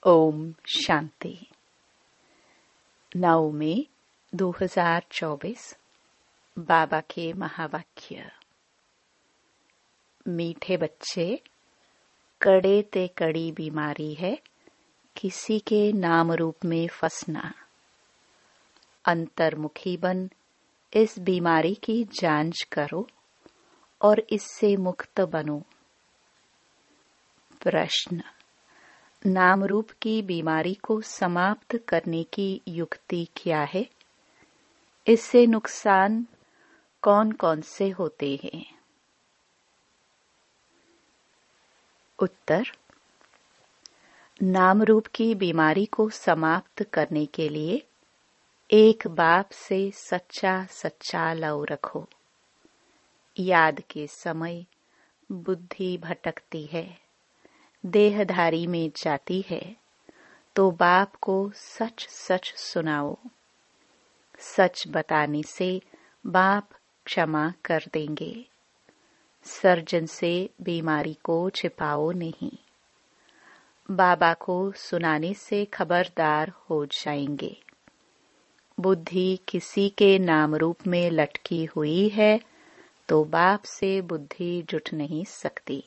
ओम शांति। 9 मई 2024 बाबा के महावाक्य। मीठे बच्चे, कड़े ते कड़ी बीमारी है किसी के नाम रूप में फंसना। अंतर्मुखी बन इस बीमारी की जांच करो और इससे मुक्त बनो। प्रश्न: नाम रूप की बीमारी को समाप्त करने की युक्ति क्या है? इससे नुकसान कौन कौन से होते हैं? उत्तर: नाम रूप की बीमारी को समाप्त करने के लिए एक बाप से सच्चा सच्चा लव रखो। याद के समय बुद्धि भटकती है, देहधारी में जाती है, तो बाप को सच सच सुनाओ। सच बताने से बाप क्षमा कर देंगे। सर्जन से बीमारी को छिपाओ नहीं। बाबा को सुनाने से खबरदार हो जाएंगे। बुद्धि किसी के नाम रूप में लटकी हुई है तो बाप से बुद्धि जुट नहीं सकती।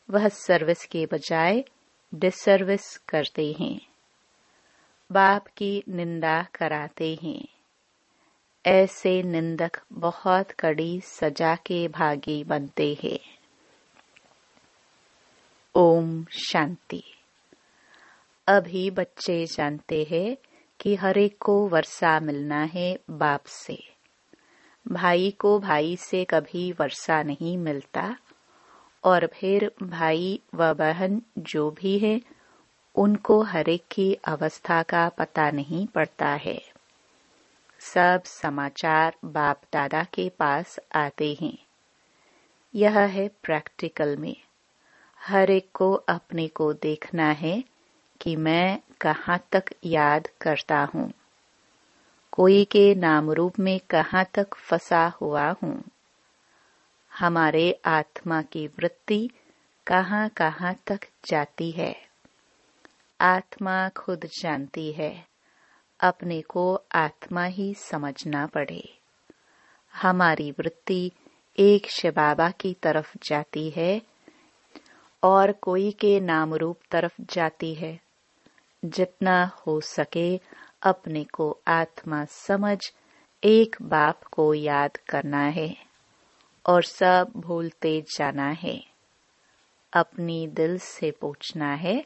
वह सर्विस के बजाय डिसर्विस करते हैं, बाप की निंदा कराते हैं। ऐसे निंदक बहुत कड़ी सजा के भागी बनते हैं। ओम शांति। अभी बच्चे जानते हैं कि हर एक को वर्षा मिलना है बाप से। भाई को भाई से कभी वर्षा नहीं मिलता, और फिर भाई व बहन जो भी है उनको हर एक की अवस्था का पता नहीं पड़ता है। सब समाचार बाप दादा के पास आते हैं। यह है प्रैक्टिकल में। हर एक को अपने को देखना है कि मैं कहाँ तक याद करता हूँ, कोई के नाम रूप में कहाँ तक फंसा हुआ हूँ। हमारे आत्मा की वृत्ति कहाँ कहाँ तक जाती है, आत्मा खुद जानती है। अपने को आत्मा ही समझना पड़े। हमारी वृत्ति एक शिव बाबा की तरफ जाती है और कोई के नाम रूप तरफ जाती है। जितना हो सके अपने को आत्मा समझ एक बाप को याद करना है और सब भूलते जाना है। अपनी दिल से पूछना है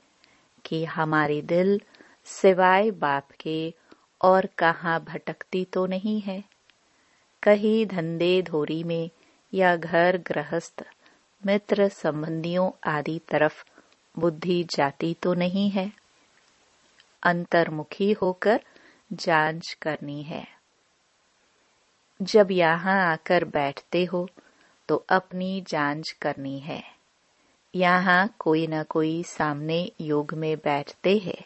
कि हमारी दिल सिवाय बाप के और कहाँ भटकती तो नहीं है। कहीं धंधे धोरी में या घर गृहस्थ मित्र संबंधियों आदि तरफ बुद्धि जाती तो नहीं है। अंतर्मुखी होकर जांच करनी है। जब यहाँ आकर बैठते हो तो अपनी जांच करनी है। यहाँ कोई न कोई सामने योग में बैठते हैं,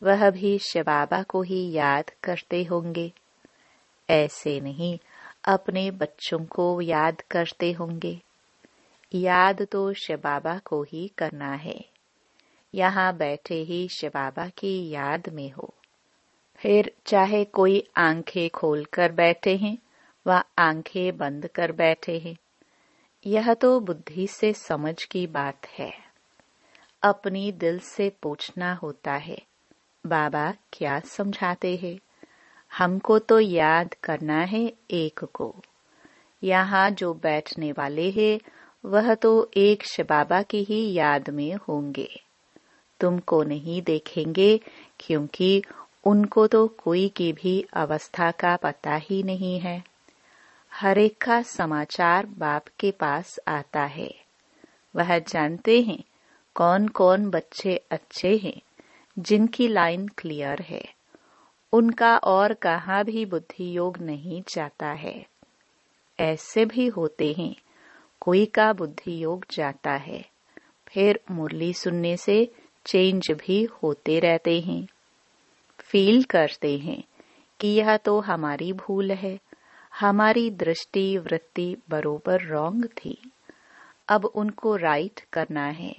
वह भी शिव बाबा को ही याद करते होंगे। ऐसे नहीं अपने बच्चों को याद करते होंगे। याद तो शिव बाबा को ही करना है। यहाँ बैठे ही शिव बाबा की याद में हो। फिर चाहे कोई आंखें खोल कर बैठे हैं व आंखें बंद कर बैठे हैं, यह तो बुद्धि से समझ की बात है। अपनी दिल से पूछना होता है, बाबा क्या समझाते हैं? हमको तो याद करना है एक को। यहाँ जो बैठने वाले हैं वह तो एक शिव बाबा की ही याद में होंगे। तुमको नहीं देखेंगे क्योंकि उनको तो कोई की भी अवस्था का पता ही नहीं है। हर एक का समाचार बाप के पास आता है। वह जानते हैं कौन कौन बच्चे अच्छे हैं, जिनकी लाइन क्लियर है। उनका और कहाँ भी बुद्धि योग नहीं जाता है। ऐसे भी होते हैं कोई का बुद्धि योग जाता है, फिर मुरली सुनने से चेंज भी होते रहते हैं। फील करते हैं कि यह तो हमारी भूल है, हमारी दृष्टि वृत्ति बरोबर रॉन्ग थी। अब उनको राइट करना है।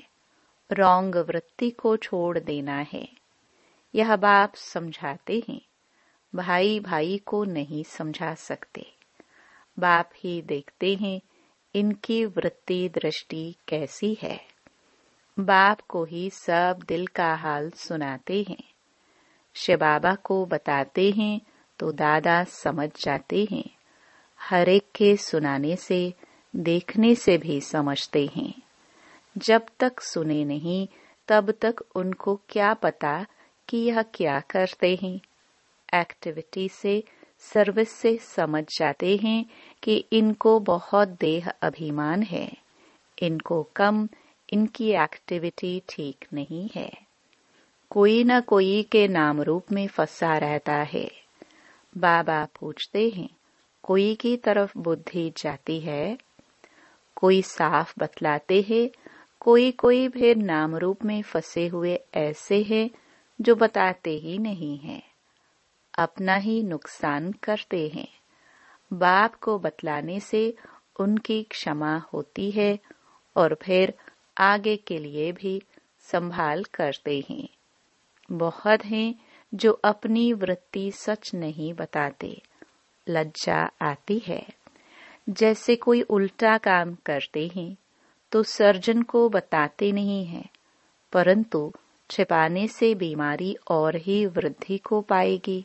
रॉन्ग वृत्ति को छोड़ देना है। यह बाप समझाते हैं, भाई भाई को नहीं समझा सकते। बाप ही देखते हैं इनकी वृत्ति दृष्टि कैसी है। बाप को ही सब दिल का हाल सुनाते हैं। शिव बाबा को बताते हैं तो दादा समझ जाते हैं। हर एक के सुनाने से, देखने से भी समझते हैं। जब तक सुने नहीं तब तक उनको क्या पता कि यह क्या करते हैं। एक्टिविटी से, सर्विस से समझ जाते हैं कि इनको बहुत देह अभिमान है, इनको कम, इनकी एक्टिविटी ठीक नहीं है। कोई न कोई के नाम रूप में फंसा रहता है। बाबा पूछते हैं, कोई की तरफ बुद्धि जाती है? कोई साफ बतलाते हैं, कोई कोई फिर नाम रूप में फंसे हुए ऐसे हैं जो बताते ही नहीं हैं, अपना ही नुकसान करते हैं। बाप को बतलाने से उनकी क्षमा होती है और फिर आगे के लिए भी संभाल करते हैं। बहुत हैं जो अपनी वृत्ति सच नहीं बताते, लज्जा आती है। जैसे कोई उल्टा काम करते हैं तो सर्जन को बताते नहीं हैं, परंतु छिपाने से बीमारी और ही वृद्धि को पाएगी।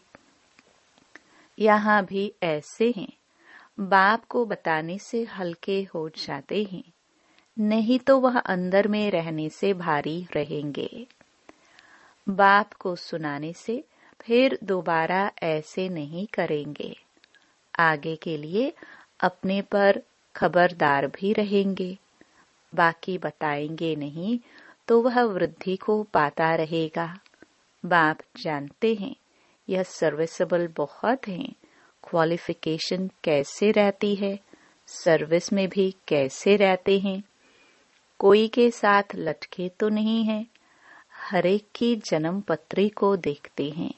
यहाँ भी ऐसे हैं, बाप को बताने से हल्के हो जाते हैं, नहीं तो वह अंदर में रहने से भारी रहेंगे। बाप को सुनाने से फिर दोबारा ऐसे नहीं करेंगे। आगे के लिए अपने पर खबरदार भी रहेंगे। बाकी बताएंगे नहीं तो वह वृद्धि को पाता रहेगा। बाप जानते हैं यह सर्विसेबल बहुत हैं। क्वालिफिकेशन कैसे रहती है, सर्विस में भी कैसे रहते हैं। कोई के साथ लटके तो नहीं है। हर एक की जन्म पत्री को देखते हैं,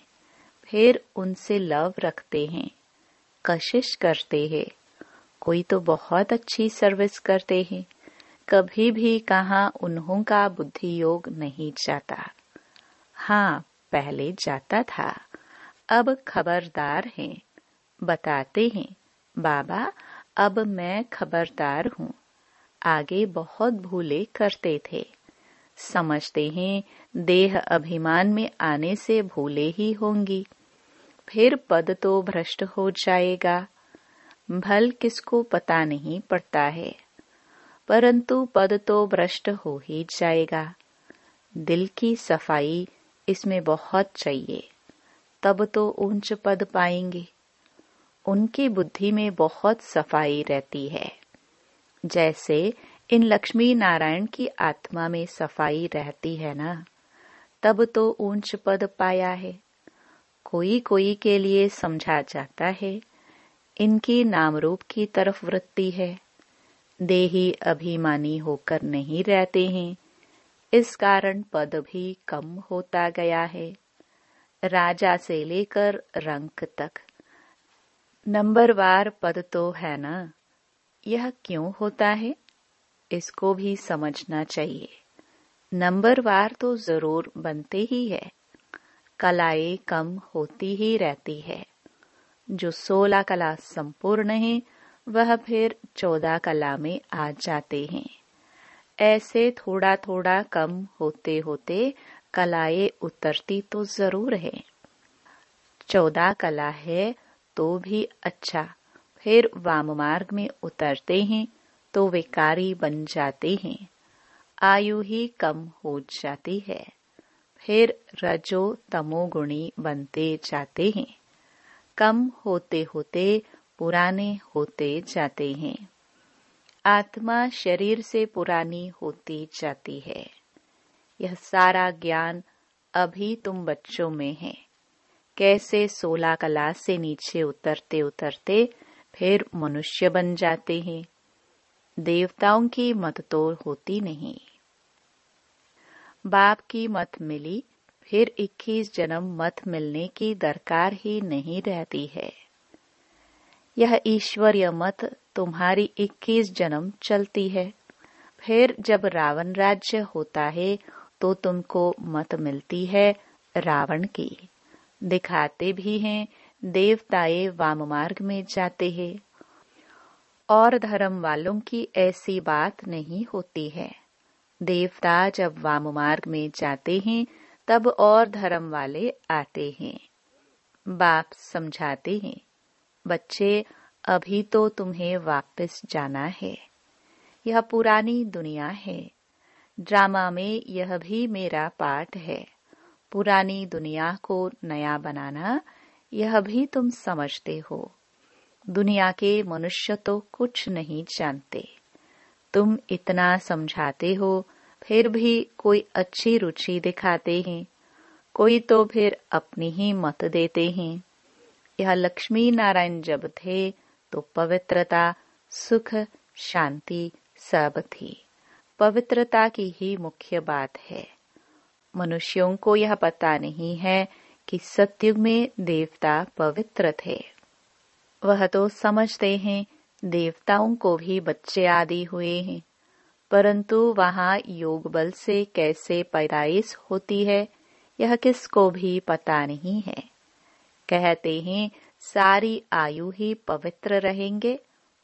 फिर उनसे लव रखते हैं, कशिश करते हैं। कोई तो बहुत अच्छी सर्विस करते हैं, कभी भी कहाँ उन्हों का बुद्धि योग नहीं जाता। हाँ, पहले जाता था, अब खबरदार हैं। बताते हैं, बाबा अब मैं खबरदार हूँ। आगे बहुत भूले करते थे। समझते हैं देह अभिमान में आने से भूले ही होंगी, फिर पद तो भ्रष्ट हो जाएगा। भल किसको पता नहीं पड़ता है, परंतु पद तो भ्रष्ट हो ही जाएगा। दिल की सफाई इसमें बहुत चाहिए, तब तो ऊंच पद पाएंगे। उनकी बुद्धि में बहुत सफाई रहती है। जैसे इन लक्ष्मी नारायण की आत्मा में सफाई रहती है ना, तब तो ऊंच पद पाया है। कोई कोई के लिए समझा जाता है इनकी नाम रूप की तरफ वृत्ति है, देही अभिमानी होकर नहीं रहते हैं, इस कारण पद भी कम होता गया है। राजा से लेकर रंक तक नंबरवार पद तो है ना। यह क्यों होता है, इसको भी समझना चाहिए। नंबरवार तो जरूर बनते ही है, कलाएं कम होती ही रहती है। जो 16 कला संपूर्ण है वह फिर 14 कला में आ जाते हैं। ऐसे थोड़ा थोड़ा कम होते होते कलाएं उतरती तो जरूर है। 14 कला है तो भी अच्छा, फिर वाम मार्ग में उतरते हैं तो विकारी बन जाते हैं। आयु ही कम हो जाती है, फिर रजो तमोगुणी बनते जाते हैं। कम होते होते पुराने होते जाते हैं। आत्मा शरीर से पुरानी होती जाती है। यह सारा ज्ञान अभी तुम बच्चों में है। कैसे 16 कला से नीचे उतरते उतरते फिर मनुष्य बन जाते हैं। देवताओं की मत तो होती नहीं। बाप की मत मिली, फिर 21 जन्म मत मिलने की दरकार ही नहीं रहती है। यह ईश्वरीय मत तुम्हारी 21 जन्म चलती है। फिर जब रावण राज्य होता है तो तुमको मत मिलती है रावण की। दिखाते भी हैं देवताए वाम मार्ग में जाते हैं, और धर्म वालों की ऐसी बात नहीं होती है। देवता जब वाम मार्ग में जाते हैं तब और धर्म वाले आते हैं। बाप समझाते हैं, बच्चे अभी तो तुम्हें वापस जाना है। यह पुरानी दुनिया है। ड्रामा में यह भी मेरा पार्ट है। पुरानी दुनिया को नया बनाना, यह भी तुम समझते हो। दुनिया के मनुष्य तो कुछ नहीं जानते। तुम इतना समझाते हो, फिर भी कोई अच्छी रुचि दिखाते हैं, कोई तो फिर अपनी ही मत देते हैं। यह लक्ष्मी नारायण जब थे तो पवित्रता, सुख, शांति सब थी। पवित्रता की ही मुख्य बात है। मनुष्यों को यह पता नहीं है कि सतयुग में देवता पवित्र थे। वह तो समझते हैं देवताओं को भी बच्चे आदि हुए हैं, परंतु वहाँ योग बल से कैसे पैदाइश होती है यह किसको भी पता नहीं है। कहते हैं सारी आयु ही पवित्र रहेंगे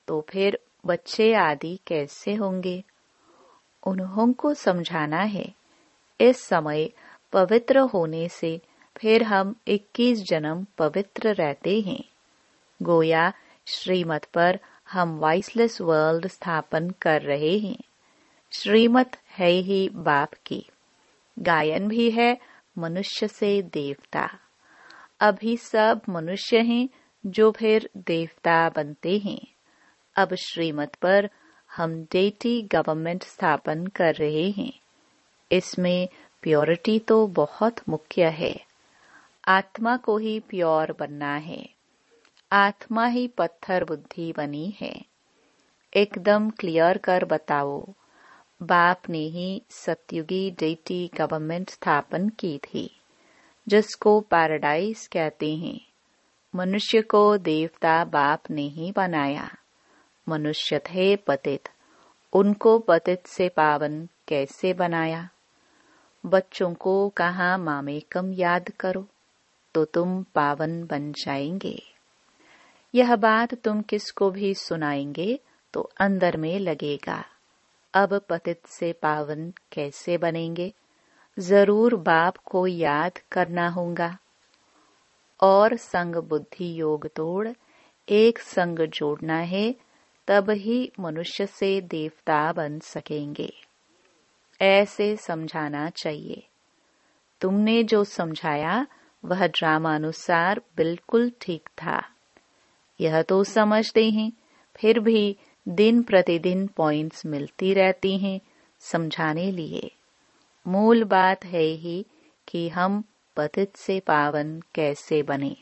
तो फिर बच्चे आदि कैसे होंगे। उन्हों को समझाना है, इस समय पवित्र होने से फिर हम 21 जन्म पवित्र रहते हैं। गोया श्रीमत पर हम वॉइसलेस वर्ल्ड स्थापन कर रहे हैं। श्रीमत है ही बाप की। गायन भी है मनुष्य से देवता। अभी सब मनुष्य हैं जो फिर देवता बनते हैं। अब श्रीमत पर हम डेटी गवर्नमेंट स्थापन कर रहे हैं। इसमें प्योरिटी तो बहुत मुख्य है। आत्मा को ही प्योर बनना है। आत्मा ही पत्थर बुद्धि बनी है। एकदम क्लियर कर बताओ। बाप ने ही सतयुगी डेटी गवर्नमेंट स्थापन की थी, जिसको पैराडाइज कहते हैं। मनुष्य को देवता बाप ने ही बनाया। मनुष्य थे पतित, उनको पतित से पावन कैसे बनाया। बच्चों को कहा मामेकम याद करो तो तुम पावन बन जाएंगे। यह बात तुम किसको भी सुनाएंगे तो अंदर में लगेगा। अब पतित से पावन कैसे बनेंगे, जरूर बाप को याद करना होगा। और संग बुद्धि योग तोड़ एक संग जोड़ना है, तब ही मनुष्य से देवता बन सकेंगे। ऐसे समझाना चाहिए। तुमने जो समझाया वह ड्रामानुसार बिल्कुल ठीक था। यह तो समझते हैं, फिर भी दिन प्रतिदिन पॉइंट्स मिलती रहती हैं समझाने लिए। मूल बात है ही कि हम पतित से पावन कैसे बने।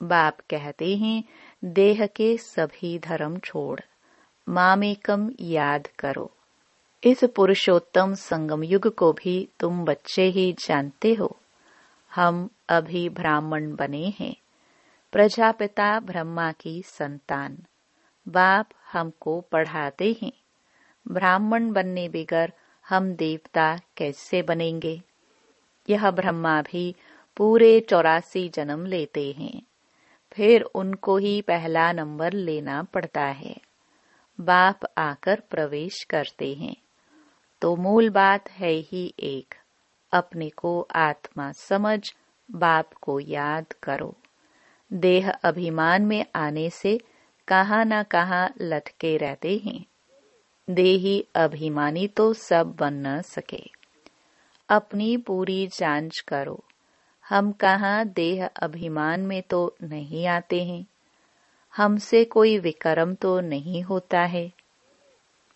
बाप कहते हैं देह के सभी धर्म छोड़ मामेकम याद करो। इस पुरुषोत्तम संगम युग को भी तुम बच्चे ही जानते हो। हम अभी ब्राह्मण बने हैं, प्रजापिता ब्रह्मा की संतान। बाप हमको पढ़ाते हैं। ब्राह्मण बनने बगैर हम देवता कैसे बनेंगे। यह ब्रह्मा भी पूरे 84 जन्म लेते हैं, फिर उनको ही पहला नंबर लेना पड़ता है। बाप आकर प्रवेश करते हैं। तो मूल बात है ही एक, अपने को आत्मा समझ बाप को याद करो। देह अभिमान में आने से कहाँ न कहाँ लटके रहते हैं। देही अभिमानी तो सब बन न सके। अपनी पूरी जांच करो। हम कहाँ देह अभिमान में तो नहीं आते हैं। हमसे कोई विक्रम तो नहीं होता है।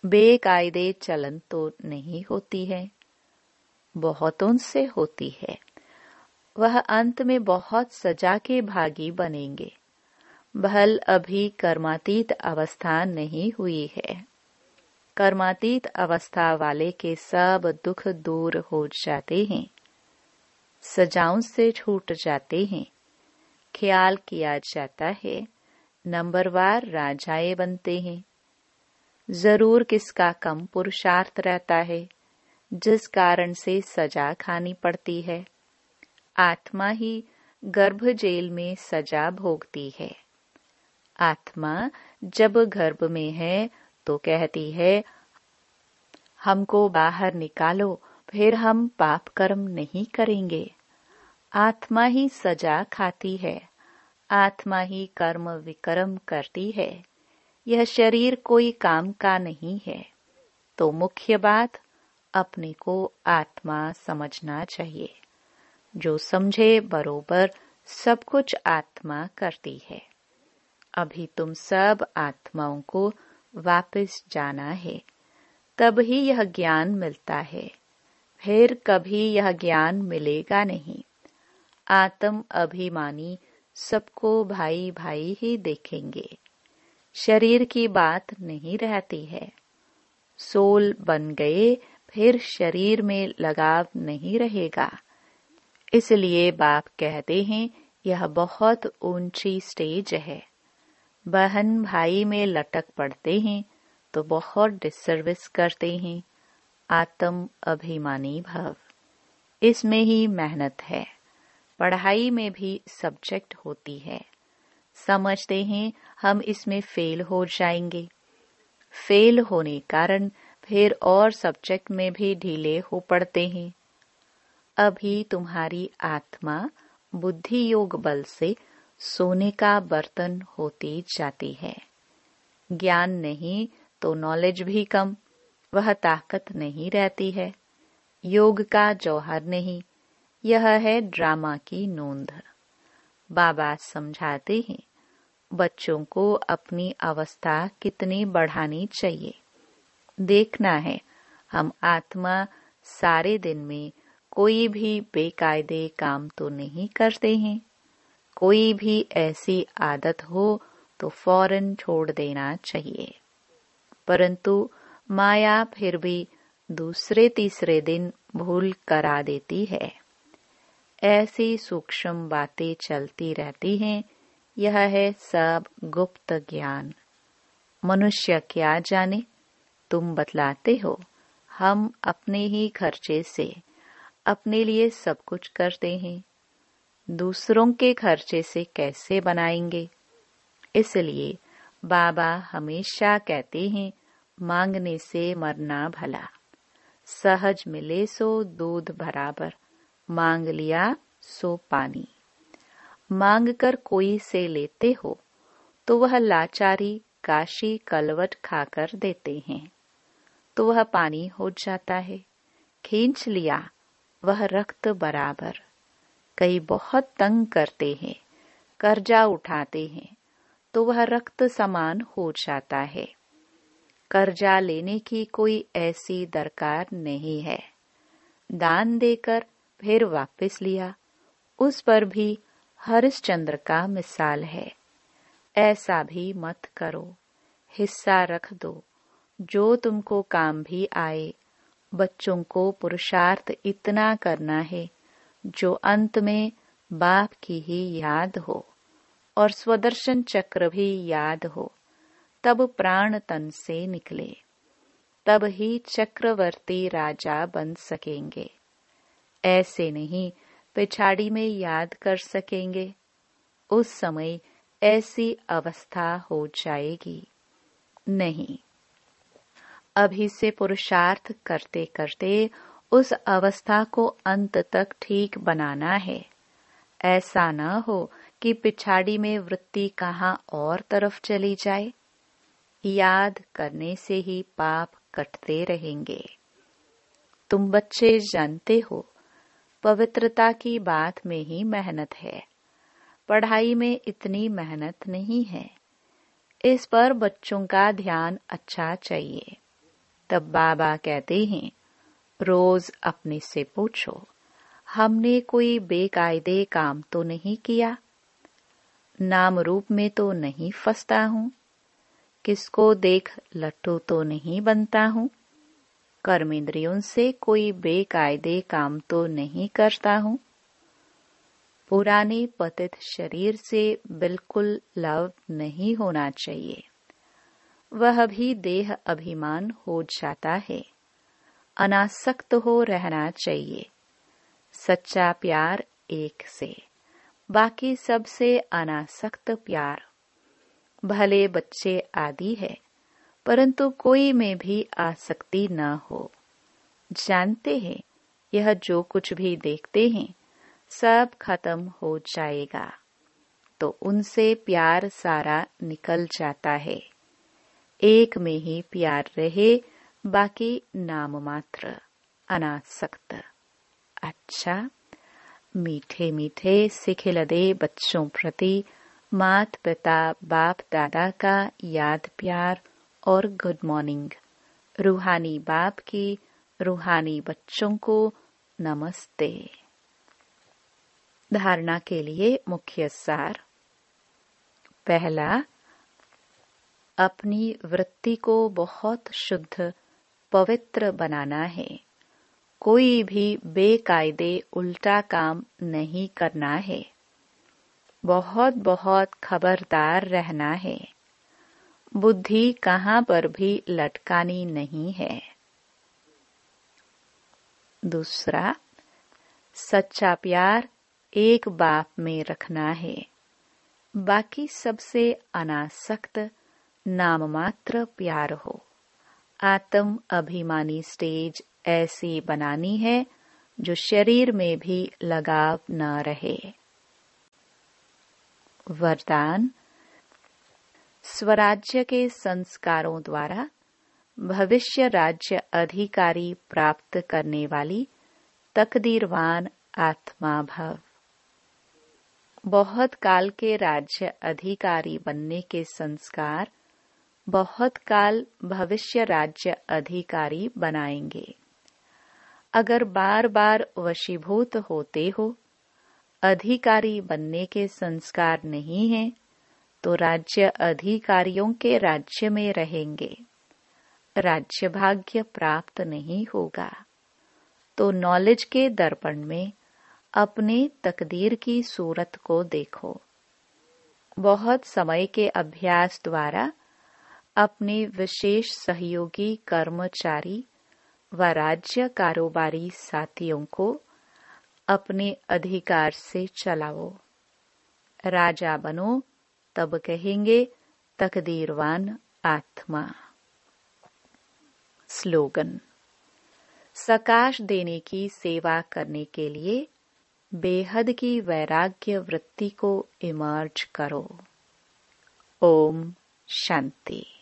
बेकायदे चलन तो नहीं होती है। बहुतों से होती है। वह अंत में बहुत सजा के भागी बनेंगे। भल अभी कर्मातीत अवस्था नहीं हुई है। कर्मातीत अवस्था वाले के सब दुख दूर हो जाते हैं, सजाओं से छूट जाते हैं। ख्याल किया जाता है, नंबरवार राजाए बनते हैं। जरूर किसका कम पुरुषार्थ रहता है, जिस कारण से सजा खानी पड़ती है। आत्मा ही गर्भ जेल में सजा भोगती है। आत्मा जब गर्भ में है तो कहती है, हमको बाहर निकालो, फिर हम पाप कर्म नहीं करेंगे। आत्मा ही सजा खाती है, आत्मा ही कर्म विकर्म करती है। यह शरीर कोई काम का नहीं है। तो मुख्य बात, अपने को आत्मा समझना चाहिए। जो समझे बरोबर सब कुछ आत्मा करती है। अभी तुम सब आत्माओं को वापस जाना है, तब ही यह ज्ञान मिलता है। फिर कभी यह ज्ञान मिलेगा नहीं। आत्म अभिमानी सबको भाई भाई ही देखेंगे। शरीर की बात नहीं रहती है। सोल बन गए, फिर शरीर में लगाव नहीं रहेगा। इसलिए बाप कहते हैं, यह बहुत ऊंची स्टेज है। बहन भाई में लटक पड़ते हैं तो बहुत डिसर्विस करते हैं। आत्म अभिमानी भाव, इसमें ही मेहनत है। पढ़ाई में भी सब्जेक्ट होती है। समझते हैं हम इसमें फेल हो जाएंगे। फेल होने कारण फिर और सब्जेक्ट में भी ढीले हो पड़ते हैं। अभी तुम्हारी आत्मा बुद्धि योग बल से सोने का बर्तन होती जाती है। ज्ञान नहीं तो नॉलेज भी कम, वह ताकत नहीं रहती है। योग का जौहर नहीं, यह है ड्रामा की नोंद। बाबा समझाते हैं, बच्चों को अपनी अवस्था कितनी बढ़ानी चाहिए। देखना है, हम आत्मा सारे दिन में कोई भी बेकायदे काम तो नहीं करते हैं। कोई भी ऐसी आदत हो तो फौरन छोड़ देना चाहिए। परंतु माया फिर भी दूसरे तीसरे दिन भूल करा देती है। ऐसी सूक्ष्म बातें चलती रहती हैं। यह है सब गुप्त ज्ञान। मनुष्य क्या जाने, तुम बतलाते हो। हम अपने ही खर्चे से अपने लिए सब कुछ करते हैं। दूसरों के खर्चे से कैसे बनाएंगे। इसलिए बाबा हमेशा कहते हैं, मांगने से मरना भला। सहज मिले सो दूध बराबर, मांग लिया सो पानी। मांग कर कोई से लेते हो तो वह लाचारी काशी कलवट खाकर देते हैं, तो वह पानी हो जाता है। खींच लिया वह रक्त बराबर। कई बहुत तंग करते हैं, कर्जा उठाते हैं, तो वह रक्त समान हो जाता है। कर्जा लेने की कोई ऐसी दरकार नहीं है। दान देकर फिर वापस लिया, उस पर भी हरिश्चंद्र का मिसाल है। ऐसा भी मत करो, हिस्सा रख दो जो तुमको काम भी आए। बच्चों को पुरुषार्थ इतना करना है जो अंत में बाप की ही याद हो और स्वदर्शन चक्र भी याद हो। तब प्राण तन से निकले, तब ही चक्रवर्ती राजा बन सकेंगे। ऐसे नहीं पिछाड़ी में याद कर सकेंगे। उस समय ऐसी अवस्था हो जाएगी। नहीं, अभी से पुरुषार्थ करते करते उस अवस्था को अंत तक ठीक बनाना है। ऐसा न हो कि पिछाड़ी में वृत्ति कहाँ और तरफ चली जाए। याद करने से ही पाप कटते रहेंगे। तुम बच्चे जानते हो, पवित्रता की बात में ही मेहनत है, पढ़ाई में इतनी मेहनत नहीं है। इस पर बच्चों का ध्यान अच्छा चाहिए। तब बाबा कहते हैं, रोज अपने से पूछो, हमने कोई बेकायदे काम तो नहीं किया? नाम रूप में तो नहीं फंसता हूँ? किसको देख लट्टू तो नहीं बनता हूँ? कर्मेंद्रियों से कोई बेकायदे काम तो नहीं करता हूँ? पुराने पतित शरीर से बिल्कुल लव नहीं होना चाहिए। वह भी देह अभिमान हो जाता है। अनासक्त हो रहना चाहिए। सच्चा प्यार एक से, बाकी सबसे अनासक्त प्यार। भले बच्चे आदि है, परंतु कोई में भी आसक्ति न हो। जानते हैं यह जो कुछ भी देखते हैं सब खत्म हो जाएगा, तो उनसे प्यार सारा निकल जाता है। एक में ही प्यार रहे, बाकी नाम मात्र, अनासक्त। अच्छा, मीठे मीठे सिखिलदे बच्चों प्रति मात पिता बाप दादा का याद प्यार और गुड मॉर्निंग। रूहानी बाप की रूहानी बच्चों को नमस्ते। धारणा के लिए मुख्य सार। पहला, अपनी वृत्ति को बहुत शुद्ध पवित्र बनाना है। कोई भी बेकायदे उल्टा काम नहीं करना है। बहुत बहुत खबरदार रहना है। बुद्धि कहाँ पर भी लटकानी नहीं है। दूसरा, सच्चा प्यार एक बाप में रखना है, बाकी सबसे अनासक्त नाम मात्र प्यार हो। आत्म अभिमानी स्टेज ऐसी बनानी है जो शरीर में भी लगाव न रहे। वरदान, स्वराज्य के संस्कारों द्वारा भविष्य राज्य अधिकारी प्राप्त करने वाली तकदीरवान आत्मा भव। बहुत काल के राज्य अधिकारी बनने के संस्कार बहुत काल भविष्य राज्य अधिकारी बनाएंगे। अगर बार बार वशीभूत होते हो, अधिकारी बनने के संस्कार नहीं हैं, तो राज्य अधिकारियों के राज्य में रहेंगे। राज्य भाग्य प्राप्त नहीं होगा। तो नॉलेज के दर्पण में अपने तकदीर की सूरत को देखो। बहुत समय के अभ्यास द्वारा अपने विशेष सहयोगी कर्मचारी व राज्य कारोबारी साथियों को अपने अधिकार से चलाओ। राजा बनो, तब कहेंगे तकदीरवान आत्मा। स्लोगन, सकाश देने की सेवा करने के लिए बेहद की वैराग्य वृत्ति को इमर्ज करो। ओम शांति।